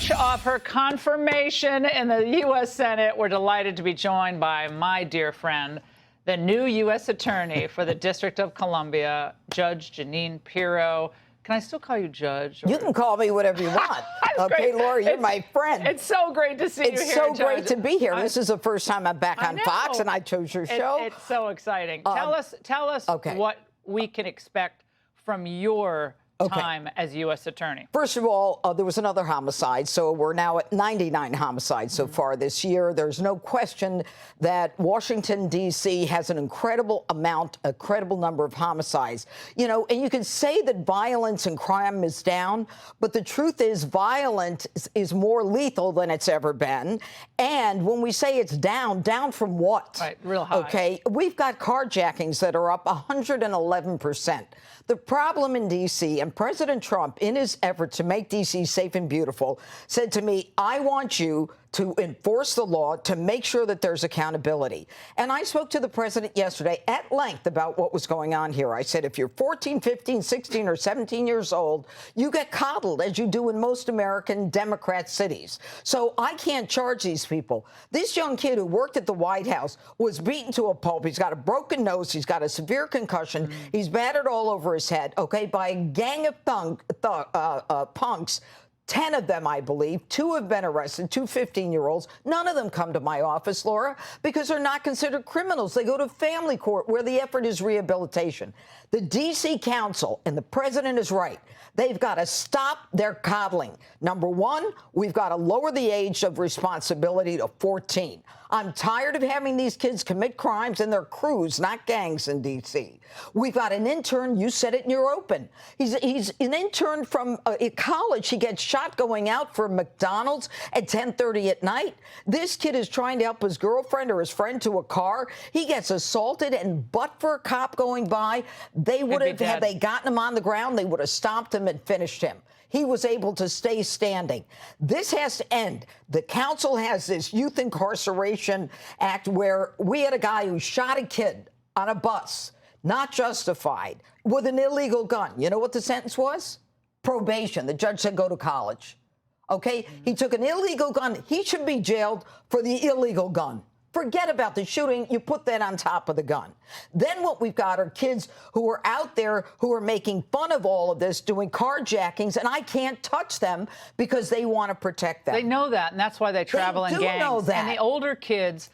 fresh off her confirmation in the U.S. Senate, we're delighted to be joined by my dear friend, the new U.S. Attorney for the District of Columbia, Judge Jeanine Pirro. Can I still call you Judge? You can call me whatever you want. Okay, great. Laura, you're my friend. It's so great to see you here, It's so Judge. great to be here. This is the first time I'm back on Fox, and I chose your show. It's so exciting. Tell us what we can expect from your time as U.S. Attorney. First of all, there was another homicide, so we're now at 99 homicides so far this year. There's no question that Washington, D.C. has an incredible number of homicides. You know, and you can say that violence and crime is down, but the truth is violence is more lethal than it's ever been. And when we say it's down from what? Right, real high. Okay, we've got carjackings that are up 111%. The problem in D.C., and President Trump, in his effort to make D.C. safe and beautiful, said to me, I want you to enforce the law to make sure that there's accountability. And I spoke to the president yesterday at length about what was going on here. I said, if you're 14, 15, 16, or 17 years old, you get coddled, as you do in most American Democrat cities. So I can't charge these people. This young kid who worked at the White House was beaten to a pulp. He's got a broken nose. He's got a severe concussion. He's battered all over his head, okay, by a gang of punks. 10 of them, I believe. 2 have been arrested, 2 15-year-olds. None of them come to my office, Laura, because they're not considered criminals. They go to family court where the effort is rehabilitation. The D.C. Council, and the president is right, they've got to stop their coddling. Number one, we've got to lower the age of responsibility to 14. I'm tired of having these kids commit crimes in their crews, not gangs in D.C. We've got an intern, you said it in your open. He's an intern from college. He gets shot going out for McDonald's at 10:30 at night. This kid is trying to help his girlfriend or his friend to a car. He gets assaulted, and but for a cop going by, they would have, had they gotten him on the ground, they would have stopped him and finished him. He was able to stay standing. This has to end. The council has this Youth Incarceration Act where we had a guy who shot a kid on a bus, not justified, with an illegal gun. You know what the sentence was? Probation. The judge said go to college. Okay? He took an illegal gun. He should be jailed for the illegal gun. Forget about the shooting. You put that on top of the gun. Then what we've got are kids who are out there who are making fun of all of this, doing carjackings, and I can't touch them because they want to protect them. They know that, and that's why they travel in gangs. They do know that. And the older kids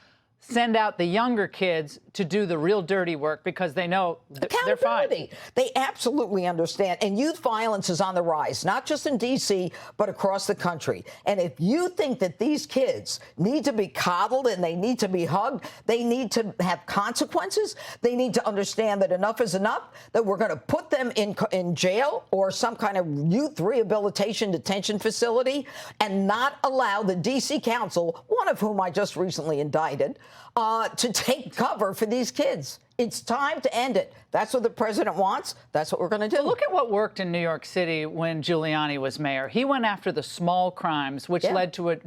send out the younger kids to do the real dirty work because they know they're fine. They absolutely understand. And youth violence is on the rise, not just in D.C., but across the country. And if you think that these kids need to be coddled and they need to be hugged, they need to have consequences, they need to understand that enough is enough, that we're going to put them in jail or some kind of youth rehabilitation detention facility and not allow the D.C. Council, one of whom I just recently indicted, to take cover for these kids. It's time to end it. That's what the president wants. That's what we're going to do. Well, look at what worked in New York City when Giuliani was mayor. He went after the small crimes, which led to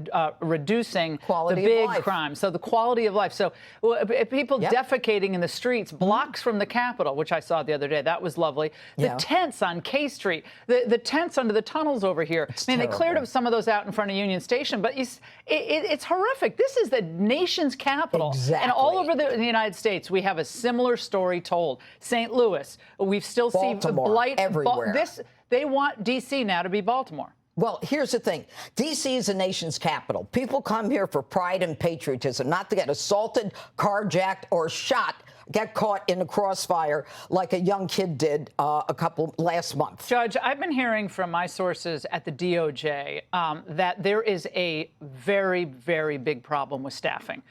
reducing the big crimes. So the quality of life. So people defecating in the streets, blocks from the Capitol, which I saw the other day. That was lovely. The tents on K Street, the tents under the tunnels over here. They cleared up some of those out in front of Union Station, but it's horrific. This is the nation's capital. Exactly. And all over the United States, we have a similar story told. St. Louis, we still see blight everywhere. They want D.C. now to be Baltimore. Well, here's the thing. D.C. is the nation's capital. People come here for pride and patriotism, not to get assaulted, carjacked, or shot, get caught in the crossfire like a young kid did last month. Judge, I've been hearing from my sources at the DOJ that there is a very, very big problem with staffing.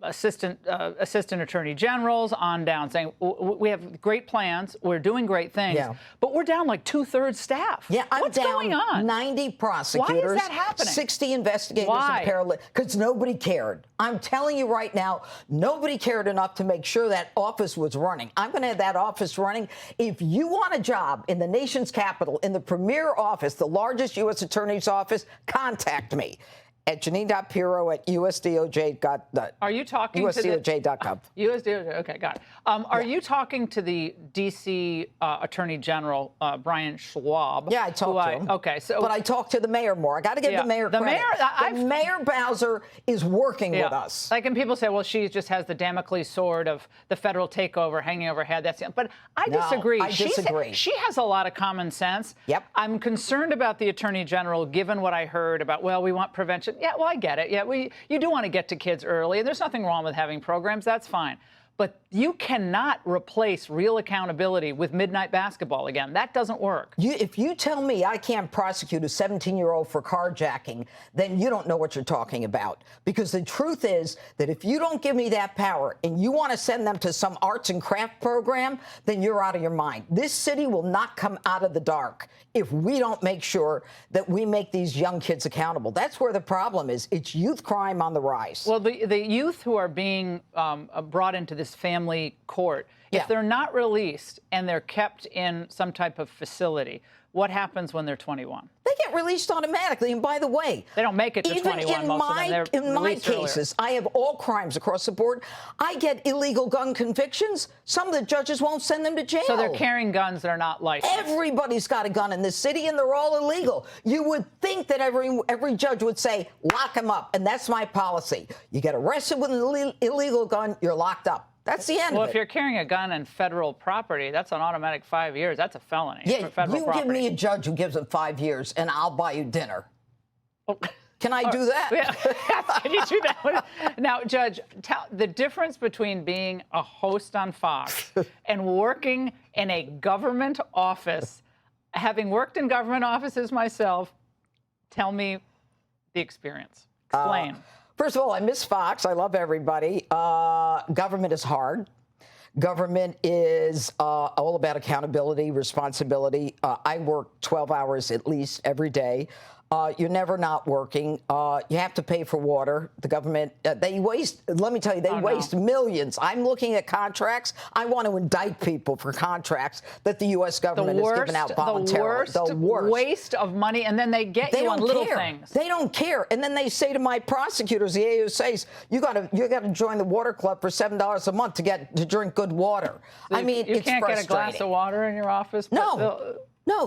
Assistant attorney generals on down saying we have great plans, we're doing great things, but we're down like 2/3 staff. Yeah, what's going on? 90 prosecutors. Why is that happening? 60 investigators and paralegals. Because nobody cared. I'm telling you right now, nobody cared enough to make sure that office was running. I'm going to have that office running. If you want a job in the nation's capital, in the premier office, the largest U.S. attorney's office, contact me. at Jeanine.Pirro at USDOJ. Are you talking to USDOJ.gov. USDOJ, okay, got it. Are you talking to the D.C. Attorney General, Brian Schwab? Yeah, I talked to him. Okay, so. But I talked to the mayor more. I got to give the mayor credit. Mayor Bowser is working with us. Like, and people say, well, she just has the Damocles sword of the federal takeover hanging over her head. But I disagree. I disagree. She has a lot of common sense. Yep. I'm concerned about the Attorney General, given what I heard about, well, we want prevention. Yeah, well, I get it. Yeah, you do want to get to kids early, and there's nothing wrong with having programs. That's fine. But you cannot replace real accountability with midnight basketball again. That doesn't work. If you tell me I can't prosecute a 17-year-old for carjacking, then you don't know what you're talking about. Because the truth is that if you don't give me that power and you want to send them to some arts and craft program, then you're out of your mind. This city will not come out of the dark if we don't make sure that we make these young kids accountable. That's where the problem is. It's youth crime on the rise. Well, the youth who are being brought into this family court, if they're not released and they're kept in some type of facility, what happens when they're 21? They get released automatically. And by the way, they don't make it to 21, most of them. In my cases, I have all crimes across the board. I get illegal gun convictions. Some of the judges won't send them to jail. So they're carrying guns that are not licensed. Everybody's got a gun in this city, and they're all illegal. You would think that every judge would say, lock them up. And that's my policy. You get arrested with an illegal gun, you're locked up. That's the end of it. Well, if you're carrying a gun in federal property, that's an automatic 5 years. That's a felony for federal property. Give me a judge who gives them 5 years, and I'll buy you dinner. Can I do that? Yeah. Can you do that? Now, Judge, the difference between being a host on Fox and working in a government office, having worked in government offices myself, tell me the experience. Explain. First of all, I miss Fox. I love everybody. Government is hard. Government is all about accountability, responsibility. I work 12 hours at least every day. You're never not working. You have to pay for water. The government, they waste, let me tell you, they waste millions. I'm looking at contracts. I want to indict people for contracts that the U.S. government has given out voluntarily. The worst waste of money, and then they get you on little things. They don't care. And then they say to my prosecutors, the AUSAs, you got to join the water club for $7 a month to drink good water. So I mean, you can't get a glass of water in your office? No,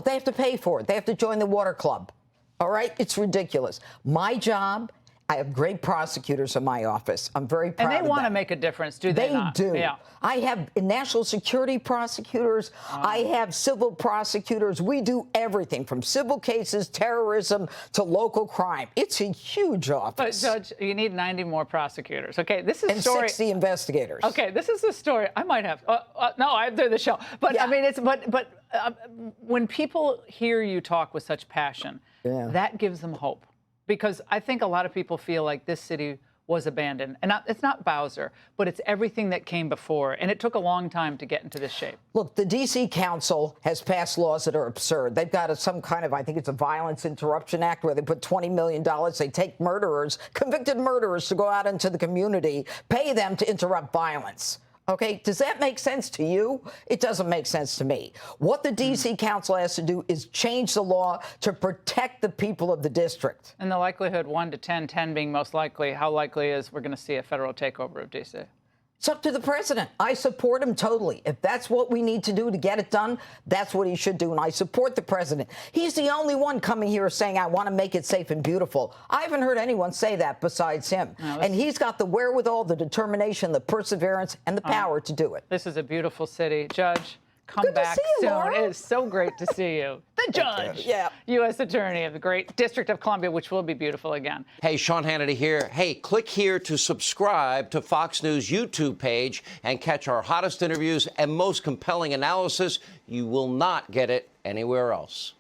they have to pay for it. They have to join the water club. All right? It's ridiculous. My job, I have great prosecutors in my office. I'm very proud of them. And they want to make a difference, do they not? They do. Yeah. I have national security prosecutors. I have civil prosecutors. We do everything from civil cases, terrorism, to local crime. It's a huge office. But, Judge, you need 90 more prosecutors. Okay, this is a story. And 60 investigators. Okay, this is the story. I might have. No, I'm doing the show. But, I mean, when people hear you talk with such passion, that gives them hope. Because I think a lot of people feel like this city was abandoned. And it's not Bowser, but it's everything that came before. And it took a long time to get into this shape. Look, the D.C. Council has passed laws that are absurd. They've got some kind of, I think it's a Violence Interruption Act, where they put $20 million. They take murderers, convicted murderers, to go out into the community, pay them to interrupt violence. Okay, does that make sense to you? It doesn't make sense to me. What the D.C. Council has to do is change the law to protect the people of the district. And the likelihood, 1 to 10, 10 being most likely, how likely is we're going to see a federal takeover of D.C.? It's up to the president. I support him totally. If that's what we need to do to get it done, that's what he should do. And I support the president. He's the only one coming here saying, I want to make it safe and beautiful. I haven't heard anyone say that besides him. No, and he's got the wherewithal, the determination, the perseverance, and the power to do it. This is a beautiful city. Judge, come back soon. It is so great to see you. The judge, U.S. Attorney of the great District of Columbia, which will be beautiful again. Hey, Sean Hannity here. Hey, click here to subscribe to Fox News YouTube page and catch our hottest interviews and most compelling analysis. You will not get it anywhere else.